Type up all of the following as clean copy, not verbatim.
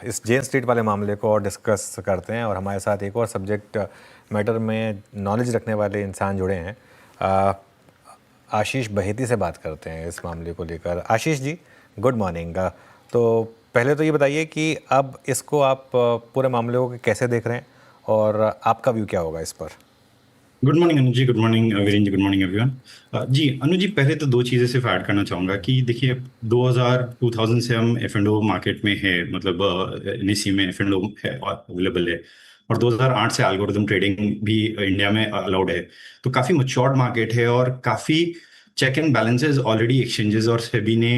इस जेन स्ट्रीट वाले मामले को और डिस्कस करते हैं और हमारे साथ एक और सब्जेक्ट मैटर में नॉलेज रखने वाले इंसान जुड़े हैं। आशीष बहेती से बात करते हैं इस मामले को लेकर। Ashish ji, good morning. तो पहले तो ये बताइए कि अब इसको आप पूरे मामले को कैसे देख रहे हैं और आपका व्यू क्या होगा इस पर। गुड मॉर्निंग अनुज जी, good morning Virendra ji, good morning everyone. जी अनुज जी, पहले तो दो चीज़ें सिर्फ ऐड करना चाहूँगा कि देखिए 2000 से हम एफ एंड ओ मार्केट में है, मतलब एनएससी में एफ एंड ओ है अवेलेबल है। और 2008 से एल्गोरिदम ट्रेडिंग भी इंडिया में अलाउड है। तो काफ़ी मच्योर्ड मार्केट है और काफ़ी check and balances already exchanges और सेबी ने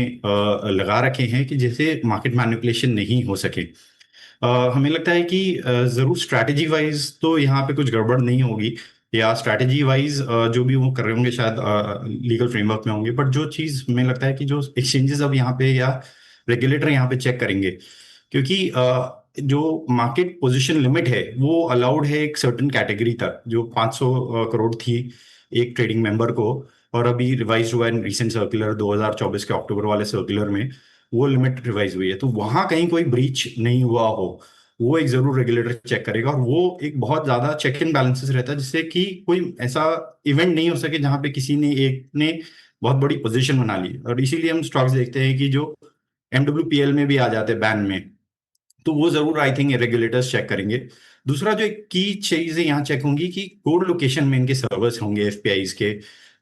लगा रखे हैं कि जैसे मार्केट मैनिपुलेशन नहीं हो सके। हमें लगता है कि ज़रूर स्ट्रैटेजी वाइज तो यहाँ पे कुछ गड़बड़ नहीं होगी, या स्ट्रैटेजी वाइज जो भी वो कर रहे होंगे शायद लीगल फ्रेमवर्क में होंगे। बट जो चीज़ हमें लगता है कि जो एक्सचेंजेस अब यहाँ पे या रेगुलेटर यहाँ पे चेक करेंगे, क्योंकि जो मार्केट पोजीशन लिमिट है वो अलाउड है एक सर्टेन कैटेगरी तक, जो 500 करोड़ थी एक ट्रेडिंग मेंबर को। और अभी रिवाइज हुआ है रिसेंट सर्कुलर 2024 के अक्टूबर वाले सर्कुलर में, वो लिमिट रिवाइज हुई है। तो वहां कहीं कोई ब्रीच नहीं हुआ हो, वो एक जरूर रेगुलेटर चेक करेगा। और वो एक बहुत ज्यादा चेक एंड बैलेंसेस रहता है, जिससे कि कोई ऐसा इवेंट नहीं हो सके जहां पे किसी ने एक ने बहुत बड़ी पोजीशन बना ली। और इसीलिए हम स्टॉक्स देखते हैं कि जो एमडब्ल्यूपीएल में भी आ जाते हैं बैन में, तो वो जरूर आई थिंक रेगुलेटर्स चेक करेंगे। दूसरा जो एक की चीज यहाँ चेक होंगी कि कोड लोकेशन में इनके सर्वर्स होंगे एफपीआईज के,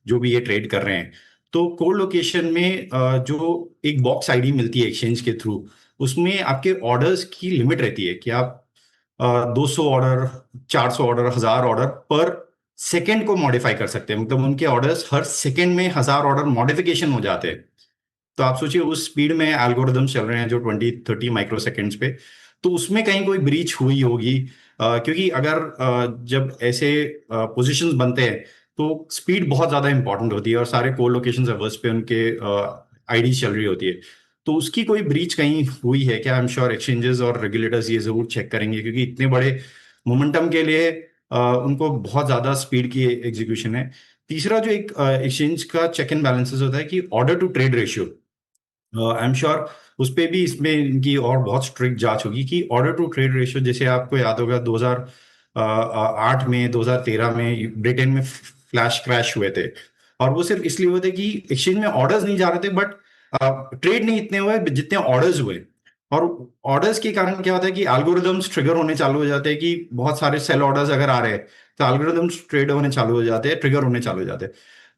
जो भी ये ट्रेड कर रहे हैं। तो कोड लोकेशन में जो एक बॉक्स आईडी मिलती है एक्सचेंज के थ्रू, उसमें आपके ऑर्डर्स की लिमिट रहती है कि आप 200 ऑर्डर, 400 ऑर्डर, 1000 ऑर्डर पर सेकेंड को मॉडिफाई कर सकते हैं। मतलब उनके ऑर्डर्स हर सेकेंड में 1000 ऑर्डर मॉडिफिकेशन हो जाते हैं। तो आप सोचिए उस स्पीड में एल्गोरिदम्स चल रहे हैं जो 20-30 माइक्रो सेकेंड्स पे। तो उसमें कहीं कोई ब्रीच हुई होगी, क्योंकि अगर जब ऐसे पोजीशंस बनते हैं तो स्पीड बहुत ज्यादा इंपॉर्टेंट होती है और सारे कोर लोकेशन सर्वर्स पे उनके आईडी चल रही होती है। तो उसकी कोई ब्रीच कहीं हुई है क्या? आई एम श्योर एक्सचेंजेस और रेगुलेटर्स ये जरूर चेक करेंगे, क्योंकि इतने बड़े मोमेंटम के लिए उनको बहुत ज्यादा स्पीड की एग्जीक्यूशन है। तीसरा जो एक एक्सचेंज का चेक एंड बैलेंसेस होता है कि order to trade ratio, I am sure उस पे भी इसमें इनकी और बहुत स्ट्रिक्ट जांच होगी कि ऑर्डर टू ट्रेड रेशियो, जैसे आपको याद होगा 2008 में, 2013 में ब्रिटेन में फ्लैश क्रैश हुए थे। और वो सिर्फ इसलिए हुए थे कि एक्सचेंज में ऑर्डर्स नहीं जा रहे थे, बट ट्रेड नहीं इतने हुए जितने ऑर्डर्स हुए। और ऑर्डर्स के कारण क्या होता है कि एल्गोरिदम्स ट्रिगर होने चालू हो जाते हैं कि बहुत सारे सेल ऑर्डर्स अगर आ रहे हैं तो एल्गोरिदम्स ट्रेड होने चालू हो जाते हैं, ट्रिगर होने चालू हो जाते हैं।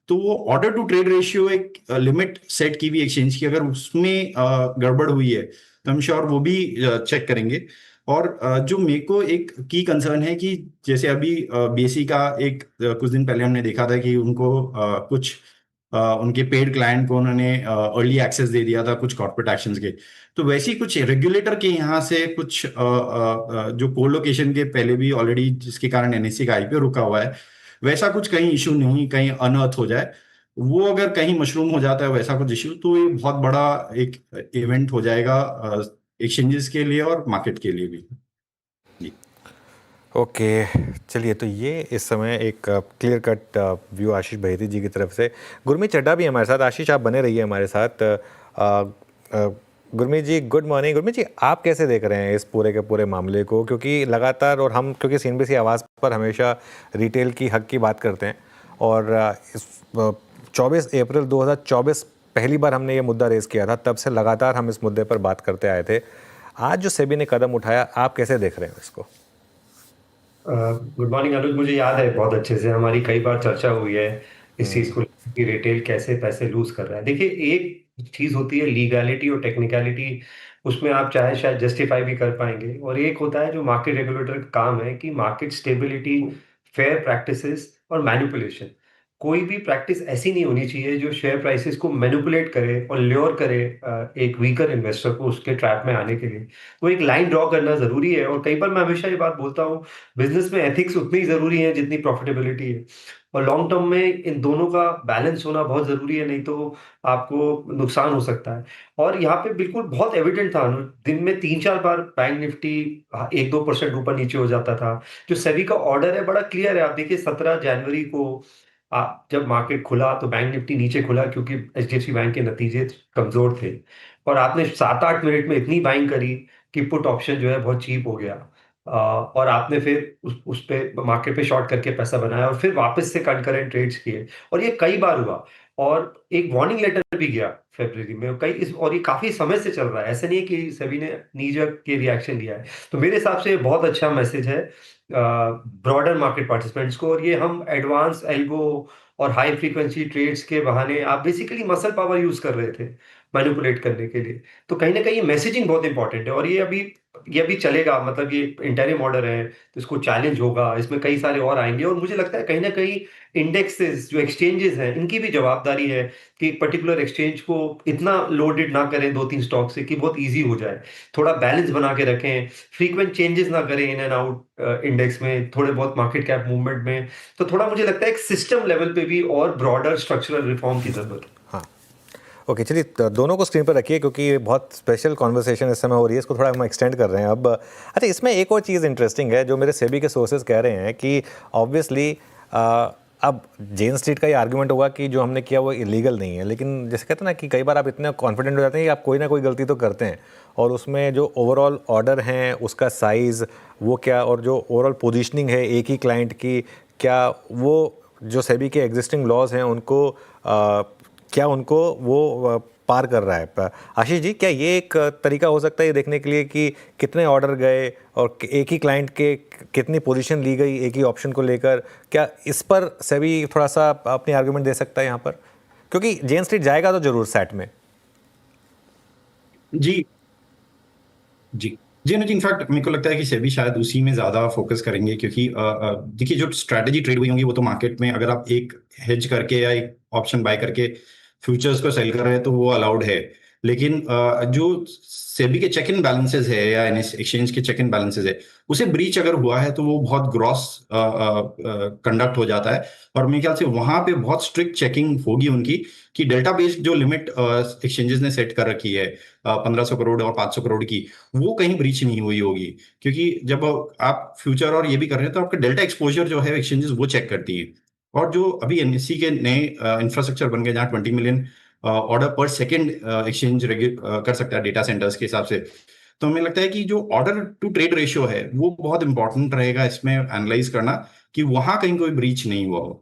तो वो ऑर्डर टू ट्रेड रेशियो एक लिमिट सेट की हुई एक्सचेंज की, अगर उसमें गड़बड़ हुई है तो हम श्योर वो भी चेक करेंगे। और जो मेरे को एक की कंसर्न है कि जैसे अभी बीएसई का एक कुछ दिन पहले हमने देखा था कि उनको कुछ उनके पेड क्लाइंट को उन्होंने अर्ली एक्सेस दे दिया था कुछ कॉर्पोरेट एक्शंस के। तो वैसे ही कुछ रेगुलेटर के यहाँ से कुछ जो कोर लोकेशन के पहले भी ऑलरेडी, जिसके कारण एनएससी का आईपीओ रुका हुआ है, वैसा कुछ कहीं इशू नहीं, कहीं अनर्थ हो जाए, वो अगर कहीं मशरूम हो जाता है वैसा कुछ इशू, तो ये बहुत बड़ा एक इवेंट हो जाएगा एक्सचेंजेस के लिए और मार्केट के लिए भी। जी। ओके, चलिए, तो ये इस समय एक क्लियर कट व्यू आशीष बहेती जी की तरफ से। गुरमीत चड्ढा भी हमारे साथ। आशीष, आप बने रहिए हमारे साथ। गुरमीत जी, गुड मॉर्निंग। गुरमीत जी, आप कैसे देख रहे हैं इस पूरे के पूरे मामले को? क्योंकि लगातार, और हम क्योंकि सीएनबीसी आवाज़ पर हमेशा रिटेल की हक की बात करते हैं, और इस 24 अप्रैल 2024 पहली बार हमने ये मुद्दा रेज़ किया था, तब से लगातार हम इस मुद्दे पर बात करते आए थे। आज जो सेबी ने कदम उठाया, आप कैसे देख रहे हैं इसको? गुड मॉर्निंग अनुज। मुझे याद है बहुत अच्छे से, हमारी कई बार चर्चा हुई है इस चीज को कि रिटेल कैसे पैसे लूज कर रहा है। देखिए, एक चीज होती है लीगैलिटी और टेक्निकलिटी, उसमें आप चाहे शायद जस्टिफाई भी कर पाएंगे। और एक होता है जो मार्केट रेगुलेटर का काम है कि मार्केट स्टेबिलिटी, फेयर प्रैक्टिसेस और मैनिपुलेशन। कोई भी प्रैक्टिस ऐसी नहीं होनी चाहिए जो शेयर प्राइसेस को मैनिपुलेट करे और ल्योर करे एक वीकर इन्वेस्टर को उसके ट्रैप में आने के लिए। तो एक लाइन ड्रॉ करना जरूरी है। और कई बार मैं हमेशा ये बात बोलता हूँ, बिजनेस में एथिक्स उतनी ही जरूरी है जितनी प्रॉफिटेबिलिटी है। और लॉन्ग टर्म में इन दोनों का बैलेंस होना बहुत जरूरी है, नहीं तो आपको नुकसान हो सकता है। और यहाँ पे बिल्कुल बहुत एविडेंट था अनुज, दिन में 3-4 बार बैंक निफ्टी 1-2% ऊपर नीचे हो जाता था। जो सेबी का ऑर्डर है बड़ा क्लियर है। आप देखिए 17 जनवरी को जब मार्केट खुला तो बैंक निफ्टी नीचे खुला क्योंकि एचडीएफसी बैंक के नतीजे कमजोर थे। और आपने 7-8 मिनट में इतनी बाइंग करी कि पुट ऑप्शन जो है बहुत चीप हो गया, और आपने फिर उस पे मार्केट पे शॉर्ट करके पैसा बनाया और फिर वापस से कंकरेंट ट्रेड्स किए, और ये कई बार हुआ। और एक वार्निंग लेटर भी गया फरवरी में, कई इस और ये काफी समय से चल रहा है, ऐसा नहीं है कि सभी ने नीजक के रिएक्शन लिया है। तो मेरे हिसाब से ये बहुत अच्छा मैसेज है ब्रॉडर मार्केट पार्टिसिपेंट्स को। और ये हम एडवांस एल्गो और हाई फ्रीक्वेंसी ट्रेड्स के बहाने आप बेसिकली मसल पावर यूज कर रहे थे मैनिपुलेट करने के लिए। तो कहीं ना कहीं मैसेजिंग बहुत इंपॉर्टेंट है, और ये अभी चलेगा, मतलब ये इंटरिम ऑर्डर है तो इसको चैलेंज होगा, इसमें कई सारे और आएंगे। और मुझे लगता है कहीं ना कहीं इंडेक्सेस जो एक्सचेंजेस हैं इनकी भी जवाबदारी है कि पर्टिकुलर एक्सचेंज को इतना लोडेड ना करें दो तीन स्टॉक से कि बहुत इजी हो जाए, थोड़ा बैलेंस बना के रखें, फ्रीक्वेंट चेंजेस ना करें इन एंड आउट इंडेक्स में, थोड़े बहुत मार्केट कैप मूवमेंट में। तो थोड़ा मुझे लगता है एक सिस्टम लेवल पे भी और ब्रॉडर स्ट्रक्चरल रिफॉर्म की जरूरत है। हाँ, ओके, चलिए दोनों को स्क्रीन पर रखिए क्योंकि ये बहुत स्पेशल कॉन्वर्सेशन इस समय हो रही है, इसको थोड़ा हम एक्सटेंड कर रहे हैं अब। अच्छा, इसमें एक और चीज़ इंटरेस्टिंग है जो मेरे सेबी के सोर्सेज कह रहे हैं कि ऑब्वियसली अब जेन स्ट्रीट का ये आर्गुमेंट होगा कि जो हमने किया वो इलीगल नहीं है, लेकिन जैसे कहते हैं ना कि कई बार आप इतने कॉन्फिडेंट हो जाते हैं कि आप कोई ना कोई गलती तो करते हैं, और उसमें जो ओवरऑल ऑर्डर हैं उसका साइज़ वो क्या, और जो ओवरऑल पोजीशनिंग है एक ही क्लाइंट की, क्या वो जो सेबी के एग्जिस्टिंग लॉज हैं उनको क्या उनको वो पार कर रहा है। आशीष जी, क्या ये एक तरीका हो सकता है ये देखने के लिए कि कितने ऑर्डर गए और एक ही क्लाइंट के कितनी पोजीशन ली गई एक ही ऑप्शन को लेकर, क्या इस पर सेबी थोड़ा सा अपनी आर्गुमेंट दे सकता है यहाँ पर, क्योंकि जेन स्ट्रीट जाएगा तो जरूर सेट में। जी जी जी अनुज, इनफैक्ट मेरे को लगता है कि सेबी शायद उसी में ज्यादा फोकस करेंगे, क्योंकि देखिए जो स्ट्रैटेजी ट्रेड हुई होंगी वो तो मार्केट में अगर आप एक हेज करके या एक ऑप्शन बाय करके फ्यूचर्स को सेल कर रहे हैं तो वो अलाउड है। लेकिन जो सेबी के चेक इन बैलेंसेज है या एक्सचेंज के चेक इन बैलेंसेज है उसे ब्रीच अगर हुआ है तो वो बहुत ग्रॉस कंडक्ट हो जाता है, और मेरे ख्याल से वहां पे बहुत स्ट्रिक्ट चेकिंग होगी उनकी कि डेटा बेस्ड जो लिमिट एक्सचेंजेस ने सेट कर रखी है 1500 करोड़ और 500 करोड़ की, वो कहीं ब्रीच नहीं हुई होगी। क्योंकि जब आप फ्यूचर और ये भी कर रहे हैं तो आपका डेल्टा एक्सपोजर जो है एक्सचेंजेस वो चेक करती है। और जो अभी एनएससी के नए इंफ्रास्ट्रक्चर बन गए जहाँ 20 मिलियन ऑर्डर पर सेकेंड एक्सचेंज कर सकता है डेटा सेंटर्स के हिसाब से, तो हमें लगता है कि जो ऑर्डर टू ट्रेड रेशियो है वो बहुत इंपॉर्टेंट रहेगा इसमें एनालाइज करना कि वहां कहीं कोई ब्रीच नहीं हुआ हो।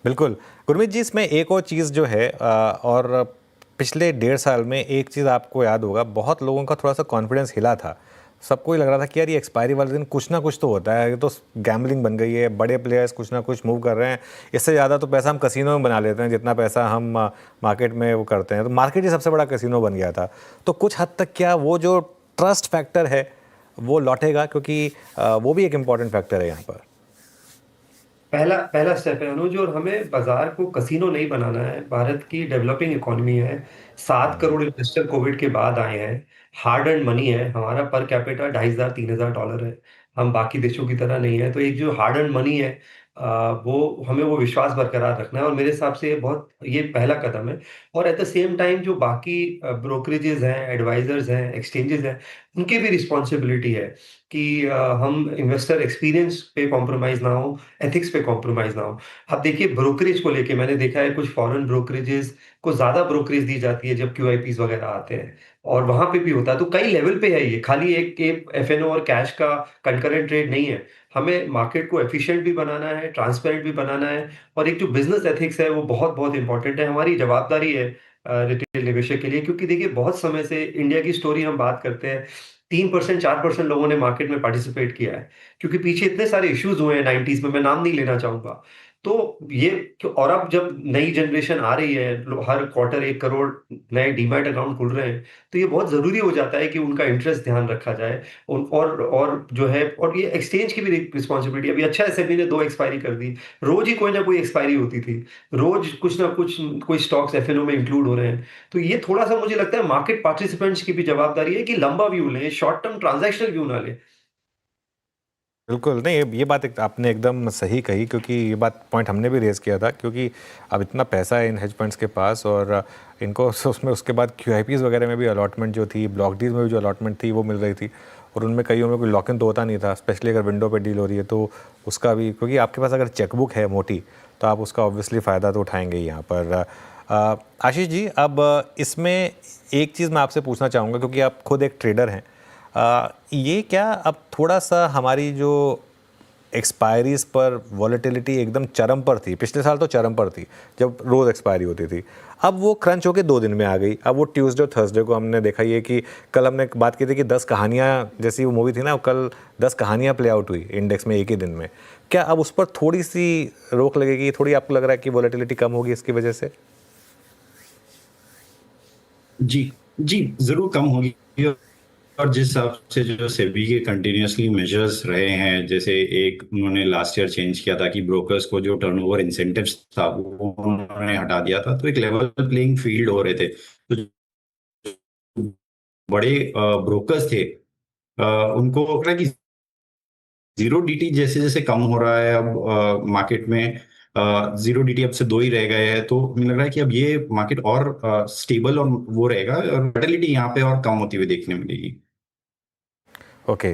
बिल्कुल गुरमीत जी, इसमें एक और चीज़ जो है और पिछले 1.5 साल में एक चीज़ आपको याद होगा, बहुत लोगों का थोड़ा सा कॉन्फिडेंस हिला था, सबको ही लग रहा था कि यार ये एक्सपायरी वाले दिन कुछ ना कुछ तो होता है, ये तो गैम्बलिंग बन गई है, बड़े प्लेयर्स कुछ ना कुछ मूव कर रहे हैं, इससे ज़्यादा तो पैसा हम कसिनो में बना लेते हैं जितना पैसा हम मार्केट में वो करते हैं, तो मार्केट ही सबसे बड़ा कसिनो बन गया था। तो कुछ हद तक क्या वो जो ट्रस्ट फैक्टर है वो लौटेगा, क्योंकि वो भी एक इम्पॉर्टेंट फैक्टर है यहाँ पर। पहला पहला स्टेप है अनुज, और हमें बाजार को कसिनो नहीं बनाना है। भारत की डेवलपिंग इकोनॉमी है, 7 करोड़ इन्वेस्टर कोविड के बाद आए हैं, हार्ड एंड मनी है, हमारा पर कैपिटा $2,500-3,000 है, हम बाकी देशों की तरह नहीं है। तो एक जो हार्ड एंड मनी है, वो हमें वो विश्वास बरकरार रखना है, और मेरे हिसाब से ये पहला कदम है। और एट द सेम टाइम जो बाकी ब्रोकरेजेस हैं, एडवाइजर्स हैं, एक्सचेंजेस हैं, उनकी भी रिस्पॉन्सिबिलिटी है कि हम इन्वेस्टर एक्सपीरियंस पे कॉम्प्रोमाइज ना हो, एथिक्स पे कॉम्प्रोमाइज ना हो। अब देखिए ब्रोकरेज को लेके मैंने देखा है कुछ फॉरेन ब्रोकरेजेस को ज्यादा ब्रोकरेज दी जाती है जब क्यूआईपीज वगैरह आते हैं, और वहां पे भी होता है। तो कई लेवल पे है, ये खाली एक एफएनओ और कैश का कंकरेंट ट्रेड नहीं है। हमें मार्केट को एफिशिएंट भी बनाना है, ट्रांसपेरेंट भी बनाना है, और एक जो बिजनेस एथिक्स है वो बहुत बहुत इंपॉर्टेंट है, हमारी जवाबदारी है रिटेल निवेशक के लिए। क्योंकि देखिए बहुत समय से इंडिया की स्टोरी हम बात करते हैं, 3% 4% लोगों ने मार्केट में पार्टिसिपेट किया है, क्योंकि पीछे इतने सारे इश्यूज हुए हैं 90s में, मैं नाम नहीं लेना चाहूंगा। तो ये और अब जब नई जनरेशन आ रही है, हर क्वार्टर 1 करोड़ नए डीमैट अकाउंट खुल रहे हैं, तो ये बहुत जरूरी हो जाता है कि उनका इंटरेस्ट ध्यान रखा जाए। और जो है, और ये एक्सचेंज की भी रिस्पॉन्सिबिलिटी। अभी अच्छा है सेबी ने 2 एक्सपायरी कर दी, रोज ही कोई ना कोई एक्सपायरी होती थी, रोज कुछ ना कुछ कोई स्टॉक्स एफएनओ में इंक्लूड हो रहे हैं। तो ये थोड़ा सा मुझे लगता है मार्केट पार्टिसिपेंट्स की भी जवाबदारी है कि लंबा व्यू लें, शॉर्ट टर्म ट्रांजैक्शनल व्यू ना लें। बिल्कुल नहीं, ये बात आपने एकदम सही कही, क्योंकि ये बात पॉइंट हमने भी रेज़ किया था, क्योंकि अब इतना पैसा है इन हेज फंड्स के पास, और इनको उसमें उसके बाद क्यूआईपीज़ वगैरह में भी अलॉटमेंट जो थी, ब्लॉक डील में भी जो अलॉटमेंट थी वो मिल रही थी, और उनमें कईयों में कोई लॉक इन तो होता नहीं था, स्पेशली अगर विंडो पे डील हो रही है तो उसका भी, क्योंकि आपके पास अगर चेकबुक है मोटी तो आप उसका ऑब्वियसली फ़ायदा तो उठाएंगे ही यहाँ पर। आशीष जी, अब इसमें एक चीज़ मैं आपसे पूछना चाहूँगा, क्योंकि आप खुद एक ट्रेडर हैं। ये क्या अब थोड़ा सा हमारी जो एक्सपायरीज पर वॉलेटिलिटी एकदम चरम पर थी, पिछले साल तो चरम पर थी जब रोज़ एक्सपायरी होती थी, अब वो क्रंच होके 2 दिन में आ गई। अब वो ट्यूसडे और थर्सडे को हमने देखा ये कि कल हमने बात की थी कि 10 कहानियाँ, जैसी वो मूवी थी ना, कल 10 कहानियाँ प्ले आउट हुई इंडेक्स में एक ही दिन में। क्या अब उस पर थोड़ी सी रोक लगेगी? थोड़ी आपको लग रहा है कि वॉलेटिलिटी कम होगी इसकी वजह से? जी, जी, ज़रूर कम होगी। और जिस हिसाब से जो सेबी के कंटिन्यूअसली मेजर्स रहे हैं, जैसे एक उन्होंने लास्ट ईयर चेंज किया था कि ब्रोकर्स को जो टर्नओवर इंसेंटिव्स था वो उन्होंने हटा दिया था, तो एक लेवल प्लेइंग फील्ड हो रहे थे। तो जो बड़े ब्रोकर्स थे, उनको लग रहा है कि जीरो डीटी जैसे जैसे कम हो रहा है अब मार्केट में, जीरो डीटी अब से 2 ही रह गए हैं, तो मुझे लग रहा है कि अब ये मार्केट और स्टेबल और वो रहेगा, और वोलेटिलिटी यहाँ पे और कम होती हुई देखने मिलेगी। ओके,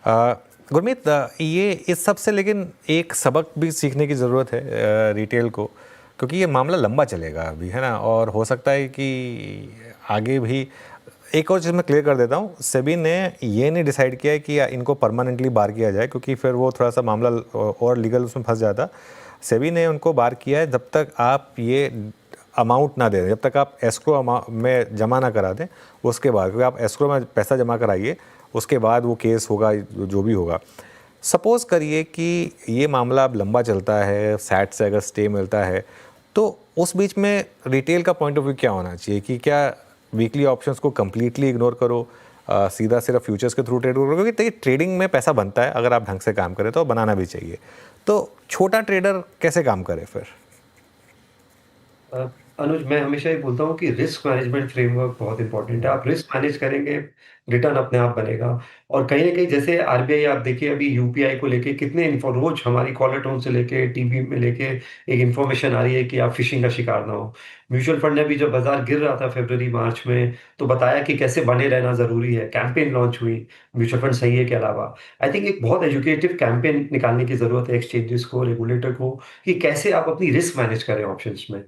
गुरमीत, ये इस सब से लेकिन एक सबक भी सीखने की ज़रूरत है रिटेल को, क्योंकि ये मामला लंबा चलेगा अभी, है ना, और हो सकता है कि आगे भी। एक और चीज़ मैं क्लियर कर देता हूँ, सेबी ने ये नहीं डिसाइड किया है कि इनको परमानेंटली बार किया जाए, क्योंकि फिर वो थोड़ा सा मामला और लीगल उसमें फंस जाता। सेबी ने उनको बार किया है जब तक आप ये अमाउंट ना दें, जब तक आप एस्क्रो में जमा ना करा दें, उसके बाद, क्योंकि आप एस्क्रो में पैसा जमा कराइए, उसके बाद वो केस होगा जो भी होगा। सपोज़ करिए कि ये मामला अब लंबा चलता है, सैट से अगर स्टे मिलता है, तो उस बीच में रिटेल का पॉइंट ऑफ व्यू क्या होना चाहिए? कि क्या वीकली ऑप्शंस को कम्प्लीटली इग्नोर करो, सीधा सिर्फ फ्यूचर्स के थ्रू ट्रेड करो? क्योंकि देखिए, ट्रेडिंग में पैसा बनता है, अगर आप ढंग से काम करें तो बनाना भी चाहिए। तो छोटा ट्रेडर कैसे काम करे फिर? अ, अनुज, मैं हमेशा ये बोलता हूँ कि रिस्क मैनेजमेंट फ्रेमवर्क बहुत इंपॉर्टेंट है। आप रिस्क मैनेज करेंगे, रिटर्न अपने आप बनेगा। और कहीं न कहीं जैसे आरबीआई, आप देखिए अभी यूपीआई को लेके कितने इन्फो रोज़ हमारी कॉलर टोन से लेके टीवी में लेके एक इन्फॉर्मेशन आ रही है कि आप फिशिंग का शिकार ना हो। म्यूचुअल फंड ने भी जब बाज़ार गिर रहा था फ़रवरी-मार्च में, तो बताया कि कैसे बने रहना ज़रूरी है। कैंपेन लॉन्च हुई, म्यूचुअल फंड सही है के अलावा। आई थिंक एक बहुत एजुकेटिव कैंपेन निकालने की ज़रूरत है एक्सचेंजेस को, रेगुलेटर को, कि कैसे आप अपनी रिस्क मैनेज करें ऑप्शंस में।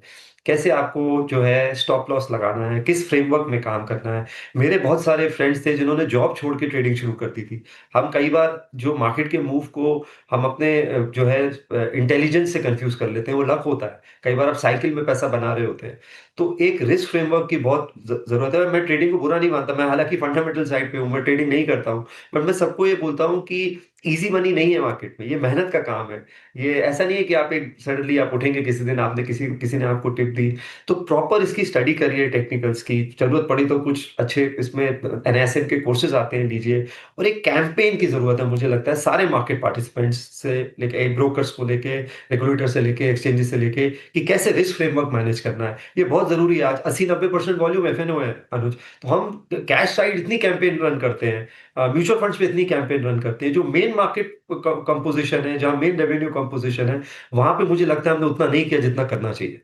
कैसे आपको जो है स्टॉप लॉस लगाना है, किस फ्रेमवर्क में काम करना है। मेरे बहुत सारे फ्रेंड्स थे जिन्होंने जॉब छोड़ के ट्रेडिंग शुरू कर दी थी। हम कई बार जो मार्केट के मूव को हम अपने जो है इंटेलिजेंस से कन्फ्यूज़ कर लेते हैं, वो लक होता है। कई बार आप साइकिल में पैसा बना रहे होते हैं। तो एक रिस्क फ्रेमवर्क की बहुत ज़रूरत है। मैं ट्रेडिंग को बुरा नहीं मानता, मैं हालाँकि फंडामेंटल साइड पे हूँ, मैं ट्रेडिंग नहीं करता हूँ। बट मैं सबको ये बोलता हूँ कि ईज़ी मनी नहीं है मार्केट में, ये मेहनत का काम है। ये ऐसा नहीं है कि आप एक सडनली आप उठेंगे किसी दिन, आपने किसी किसी ने आपको टिप दी। तो प्रॉपर इसकी स्टडी करिए टेक्निकल्स की, ज़रूरत पड़ी तो कुछ अच्छे इसमें एनएसएम के कोर्सेज़ आते हैं, लीजिए। और एक कैंपेन की ज़रूरत है, मुझे लगता है सारे मार्केट पार्टिसिपेंट्स से लेके ब्रोकर्स को लेके, रेगुलेटर से लेके, एक्सचेंजेस से लेके, कि कैसे रिस्क फ्रेमवर्क मैनेज करना है। ये बहुत ज़रूरी है। आज 80-90% वॉल्यूम एफएनओ है अनुज। तो हम कैश साइड इतनी कैंपेन रन करते हैं, म्यूचुअल फंड्स पे इतनी कैंपेन रन करते हैं, जो मेन मार्केट कंपोजिशन है, जहाँ मेन रेवेन्यू कंपोजिशन है, वहाँ पे मुझे लगता है हमने उतना नहीं किया जितना करना चाहिए।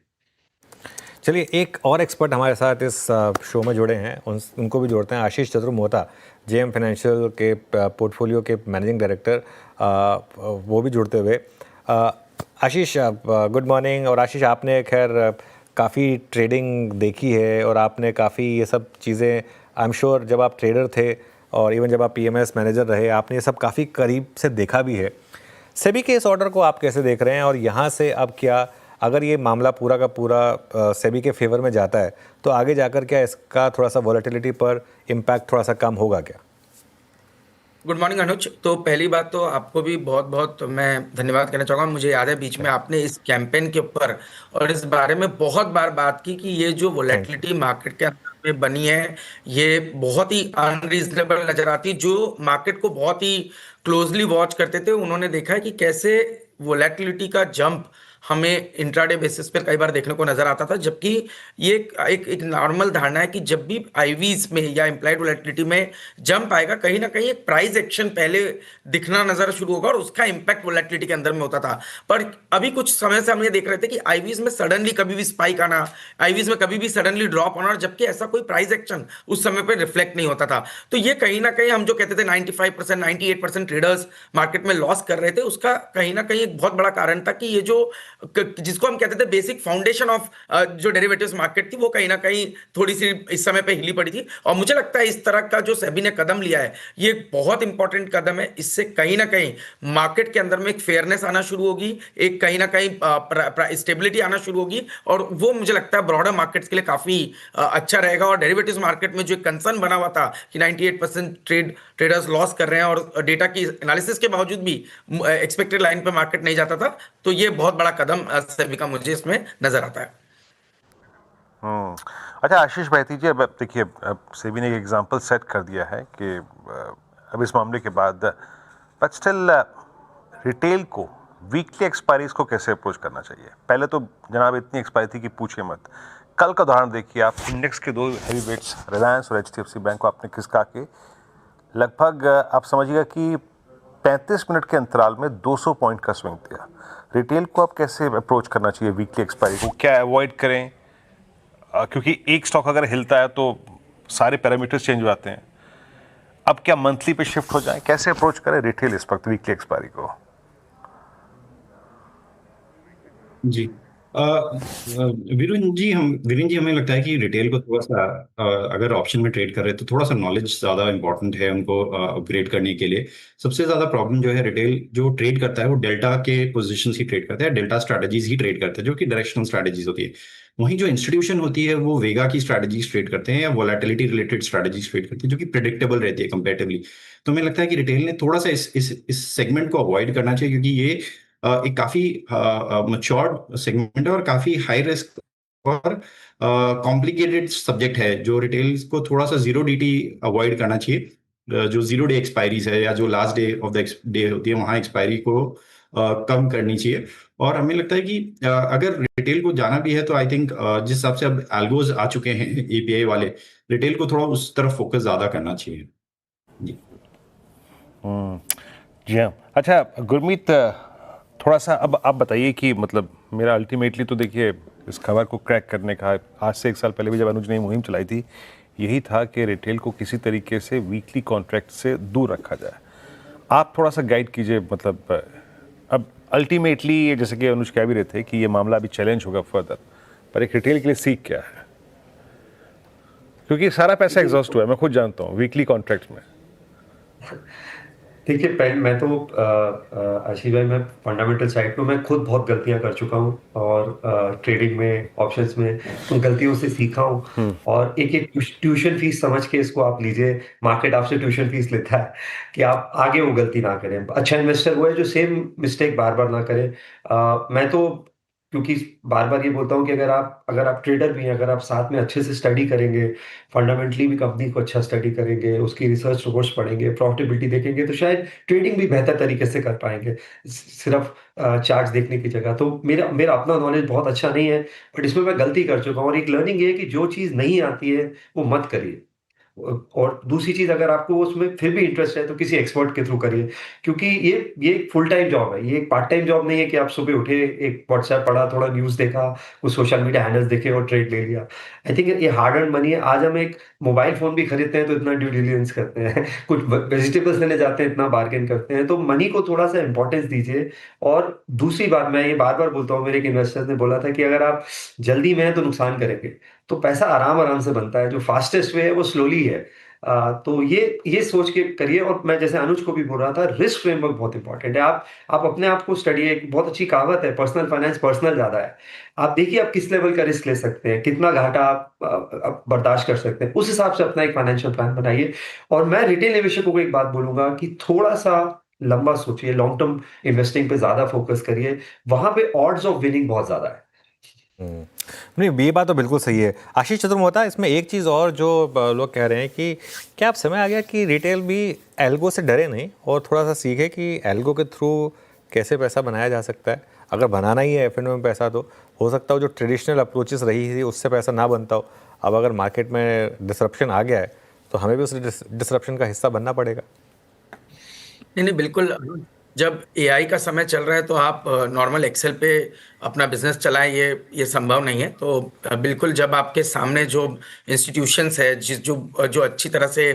चलिए, एक और एक्सपर्ट हमारे साथ इस शो में जुड़े हैं, उनको भी जोड़ते हैं। आशीष चतुर मोहता, जेएम फाइनेंशियल के पोर्टफोलियो के मैनेजिंग डायरेक्टर, वो भी जुड़ते हुए। आशीष, गुड मॉर्निंग। और आशीष, आपने खैर काफ़ी ट्रेडिंग देखी है, और आपने काफ़ी ये सब चीज़ें, आई एम श्योर, जब आप ट्रेडर थे और इवन जब आप पीएमएस मैनेजर रहे, आपने ये सब काफ़ी करीब से देखा भी है। सेबी के इस ऑर्डर को आप कैसे देख रहे हैं? और यहाँ से अब क्या, अगर ये मामला पूरा का पूरा सेबी के फेवर में जाता है, तो आगे जाकर क्या इसका थोड़ा सा वॉलेटिलिटी पर इम्पैक्ट थोड़ा सा कम होगा क्या? गुड मॉर्निंग अनुज। तो पहली बात तो आपको भी बहुत बहुत मैं धन्यवाद कहना चाहूँगा। मुझे याद है बीच में आपने इस कैंपेन के ऊपर और इस बारे में बहुत बार बात की कि ये जो वोलेटिलिटी मार्केट के अंदर में बनी है, ये बहुत ही अनरीजनेबल नजर आती। जो मार्केट को बहुत ही क्लोजली वॉच करते थे, उन्होंने देखा है कि कैसे वोलेटिलिटी का जंप हमें इंट्राडे बेसिस पर कई बार देखने को नजर आता था। जबकि ये एक नॉर्मल धारणा है कि जब भी आईवीज में या इम्प्लाइड वोलेटिलिटी में जंप आएगा, कहीं ना कहीं एक प्राइस एक्शन पहले दिखना नजर शुरू होगा और उसका इंपैक्ट वोलेटिलिटी के अंदर में होता था। पर अभी कुछ समय से हम ये देख रहे थे कि आईवीज में सडनली कभी भी स्पाइक आना, आईवीज में कभी भी सडनली ड्रॉप आना, जबकि ऐसा कोई प्राइस एक्शन उस समय पर रिफ्लेक्ट नहीं होता था। तो ये कहीं ना कहीं हम जो कहते थे 95%, 98% ट्रेडर्स मार्केट में लॉस कर रहे थे, उसका कहीं ना कहीं एक बहुत बड़ा कारण था कि ये जो जिसको हम कहते थे बेसिक फाउंडेशन ऑफ जो डेरिवेटिव्स मार्केट थी, वो कहीं ना कहीं थोड़ी सी इस समय पे हिली पड़ी थी। और मुझे लगता है इस तरह का जो सेबी ने कदम लिया है, ये एक बहुत इंपॉर्टेंट कदम है। इससे कहीं ना कहीं मार्केट के अंदर में एक फेयरनेस आना शुरू होगी, एक कहीं ना कहीं स्टेबिलिटी आना शुरू होगी, और वो मुझे लगता है ब्रॉडर मार्केट्स के लिए काफी अच्छा रहेगा। और डेरिवेटिव्स मार्केट में जो एक कंसर्न बना हुआ था कि 98% ट्रेडर्स लॉस कर रहे हैं और डेटा की एनालिसिस के बावजूद भी एक्सपेक्टेड लाइन पे मार्केट नहीं जाता था, तो ये बहुत बड़ा कदम सेबी का मुझे इसमें नजर आता है। अच्छा आशीष बैती जी, अब देखिए, अब सेबी ने एक एग्जांपल सेट कर दिया है कि अब इस मामले के बाद, बट स्टिल रिटेल को वीकली एक्सपायरीज को कैसे अप्रोच करना चाहिए? पहले तो जनाब इतनी एक्सपायरी थी कि पूछिए मत। कल का उदाहरण देखिए आप, इंडेक्स के 2 हैवी वेट्स रिलायंस और HDFC बैंक को आपने खिसका के लगभग आप समझिएगा कि 35 मिनट के अंतराल में 200 पॉइंट का स्विंग दिया। रिटेल को अब कैसे अप्रोच करना चाहिए वीकली एक्सपायरी को? क्या अवॉइड करें? क्योंकि एक स्टॉक अगर हिलता है तो सारे पैरामीटर्स चेंज हो जाते हैं। अब क्या मंथली पे शिफ्ट हो जाए? कैसे अप्रोच करें रिटेल इस वक्त वीकली एक्सपायरी को? जी वीरेंद्र जी हमें लगता है कि रिटेल को थोड़ा सा अगर ऑप्शन में ट्रेड कर रहे हैं तो थोड़ा सा नॉलेज ज़्यादा इंपॉर्टेंट है उनको अपग्रेड करने के लिए। सबसे ज़्यादा प्रॉब्लम जो है, रिटेल जो ट्रेड करता है वो डेल्टा के पोजीशंस ही ट्रेड करता है, डेल्टा स्ट्रैटेजीज ही ट्रेड करता है, जो कि डायरेक्शनल स्ट्रैटेजीज होती है। वहीं जो इंस्टीट्यूशन होती है वो वेगा की स्ट्रैटेजीज ट्रेड करते हैं या वोलेटिलिटी रिलेटेड स्ट्रैटेजीज ट्रेड करते हैं, जो कि प्रिडिक्टेबल रहती है कंपेरेटिवली। तो हमें लगता है कि रिटेल ने थोड़ा सा इस सेगमेंट को अवॉइड करना चाहिए, क्योंकि ये एक काफी मैच्योर्ड सेगमेंट है और काफी हाई रिस्क और कॉम्प्लिकेटेड सब्जेक्ट है, जो रिटेल को थोड़ा सा जीरो डीटी अवॉइड करना चाहिए। जो जीरो डे एक्सपायरीज है या जो last day of the day होती है, वहां एक्सपायरी को कम करनी चाहिए। और हमें लगता है कि अगर रिटेल को जाना भी है तो आई थिंक जिस हिसाब से अब एल्गोज आ चुके हैं एपीआई वाले, रिटेल को थोड़ा उस तरफ फोकस ज्यादा करना चाहिए। जी जी हाँ। अच्छा गुरमीत, थोड़ा सा अब आप बताइए कि मतलब मेरा अल्टीमेटली तो देखिए इस खबर को क्रैक करने का, आज से 1 साल पहले भी जब अनुज ने मुहिम चलाई थी, यही था कि रिटेल को किसी तरीके से वीकली कॉन्ट्रैक्ट से दूर रखा जाए। आप थोड़ा सा गाइड कीजिए, मतलब अब अल्टीमेटली ये जैसे कि अनुज कह भी रहे थे कि ये मामला अभी चैलेंज होगा फर्दर, पर एक रिटेल के लिए सीख क्या है? क्योंकि सारा पैसा एग्जॉस्ट हुआ है, मैं खुद जानता हूँ वीकली कॉन्ट्रैक्ट में। देखिए मैं तो आशीष भाई, मैं फंडामेंटल साइड पे मैं खुद बहुत गलतियां कर चुका हूँ, और ट्रेडिंग में, ऑप्शंस में उन गलतियों से सीखा हूँ। और एक एक ट्यूशन फीस समझ के इसको आप लीजिए, मार्केट आपसे ट्यूशन फीस लेता है कि आप आगे वो गलती ना करें। अच्छा इन्वेस्टर वो है जो सेम मिस्टेक बार बार ना करे। मैं तो क्योंकि बार बार ये बोलता हूँ कि अगर आप ट्रेडर भी हैं, अगर आप साथ में अच्छे से स्टडी करेंगे, फंडामेंटली भी कंपनी को अच्छा स्टडी करेंगे, उसकी रिसर्च रिपोर्ट्स पढ़ेंगे, प्रॉफिटेबिलिटी देखेंगे, तो शायद ट्रेडिंग भी बेहतर तरीके से कर पाएंगे, सिर्फ चार्ट्स देखने की जगह। तो मेरा मेरा अपना नॉलेज बहुत अच्छा नहीं है, बट इसमें मैं गलती कर चुका हूँ। और एक लर्निंग ये है कि जो चीज़ नहीं आती है वो मत करिए। और दूसरी चीज, अगर आपको उसमें फिर भी इंटरेस्ट है तो किसी एक्सपर्ट के थ्रू करिए, क्योंकि ये एक फुल टाइम जॉब है, ये एक पार्ट टाइम जॉब नहीं है कि आप सुबह उठे, एक व्हाट्सएप पढ़ा, थोड़ा न्यूज देखा, कुछ सोशल मीडिया हैंडल्स देखे और ट्रेड ले लिया। आई थिंक ये हार्ड अर्न मनी है। आज हम एक मोबाइल फोन भी खरीदते हैं तो इतना ड्यू डिलिजेंस करते हैं, कुछ वेजिटेबल्स लेने जाते हैं इतना बार्गेन करते हैं। तो मनी को थोड़ा सा इंपॉर्टेंस दीजिए। और दूसरी बात, मैं ये बार बार बोलता हूँ, मेरे एक इन्वेस्टर ने बोला था कि अगर आप जल्दी में हैं तो नुकसान करेंगे, तो पैसा आराम आराम से बनता है, जो फास्टेस्ट वे है वो स्लोली है। तो ये सोच के करिए। और मैं जैसे अनुज को भी बोल रहा था, रिस्क फ्रेमवर्क बहुत इंपॉर्टेंट है। आप अपने आप को स्टडी, एक बहुत अच्छी कहावत है, पर्सनल फाइनेंस पर्सनल ज्यादा है। आप देखिए आप किस लेवल का रिस्क ले सकते हैं, कितना घाटा आप बर्दाश्त कर सकते हैं, उस हिसाब से अपना एक फाइनेंशियल प्लान बनाइए। और मैं रिटेल निवेशकों को एक बात बोलूंगा कि थोड़ा सा लंबा सोचिए, लॉन्ग टर्म इन्वेस्टिंग पे ज्यादा फोकस करिए, वहां पे ऑड्स ऑफ विनिंग बहुत ज्यादा है। नहीं, ये बात तो बिल्कुल सही है। आशीष चतुर्वेदी, इसमें एक चीज़ और जो लोग कह रहे हैं कि क्या अब समय आ गया कि रिटेल भी एल्गो से डरे नहीं और थोड़ा सा सीखे कि एल्गो के थ्रू कैसे पैसा बनाया जा सकता है। अगर बनाना ही है एफ&ओ में पैसा, तो हो सकता हो जो ट्रेडिशनल अप्रोचेस रही थी उससे पैसा ना बनता हो। अब अगर मार्केट में डिसरप्शन आ गया है तो हमें भी उस डिसरप्शन का हिस्सा बनना पड़ेगा। नहीं नहीं, बिल्कुल। जब एआई का समय चल रहा है तो आप नॉर्मल एक्सेल पे अपना बिजनेस चलाएं, ये संभव नहीं है। तो बिल्कुल जब आपके सामने जो इंस्टीट्यूशंस है जो जो अच्छी तरह से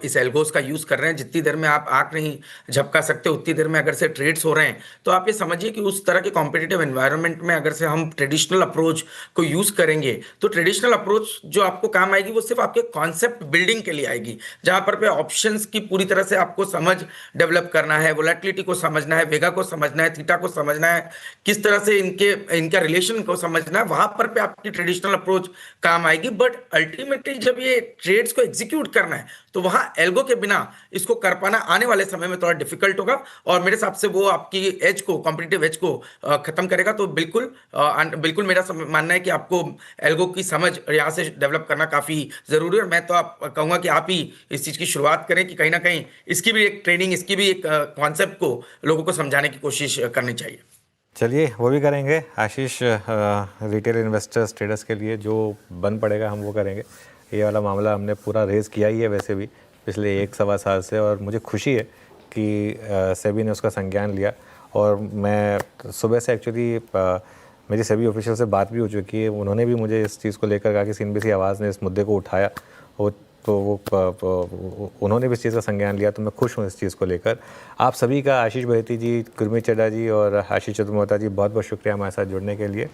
इस एल्गोस का यूज़ कर रहे हैं, जितनी देर में आप आंख नहीं झपका सकते उतनी देर में अगर से ट्रेड्स हो रहे हैं, तो आप ये समझिए कि उस तरह के कॉम्पिटिटिव एनवायरनमेंट में अगर से हम ट्रेडिशनल अप्रोच को यूज़ करेंगे, तो ट्रेडिशनल अप्रोच जो आपको काम आएगी वो सिर्फ आपके कॉन्सेप्ट बिल्डिंग के लिए आएगी, जहां पर ऑप्शंस की पूरी तरह से आपको समझ डेवलप करना है, वोलेटिलिटी को समझना है, वेगा को समझना है, थीटा को समझना है, किस तरह से इनका रिलेशन को समझना है, वहां पर पे आपकी ट्रेडिशनल अप्रोच काम आएगी। बट अल्टीमेटली जब ये ट्रेड्स को एग्जीक्यूट करना है, तो वहां एल्गो के बिना इसको कर पाना आने वाले समय में थोड़ा डिफिकल्ट होगा, और मेरे हिसाब से वो आपकी एज को, कॉम्पिटिटिव एज को खत्म करेगा। तो बिल्कुल मेरा मानना है कि आपको एल्गो की समझ यहाँ से डेवलप करना काफी जरूरी है। और मैं तो आप कहूंगा कि आप ही इस चीज की शुरुआत करें कि कहीं ना कहीं इसकी भी एक ट्रेनिंग, इसकी भी एक कॉन्सेप्ट को लोगों को समझाने की कोशिश करनी चाहिए। चलिए वो भी करेंगे आशीष, रिटेल इन्वेस्टर्स ट्रेडर्स के लिए जो बन पड़ेगा हम वो करेंगे। ये वाला मामला हमने पूरा रेज़ किया ही है वैसे भी पिछले 1-1.25 साल से, और मुझे खुशी है कि सेबी ने उसका संज्ञान लिया। और मैं सुबह से एक्चुअली मेरी सेबी ऑफिशियल से बात भी हो चुकी है, उन्होंने भी मुझे इस चीज़ को लेकर कहा कि सीएनबीसी आवाज़ ने इस मुद्दे को उठाया, उन्होंने भी इस चीज़ का संज्ञान लिया। तो मैं खुश हूँ इस चीज़ को लेकर। आप सभी का, आशीष बहेती जी, गुरमीत चड्ढा जी और आशीष चतुर्वेदी जी, बहुत बहुत शुक्रिया हमारे साथ जुड़ने के लिए।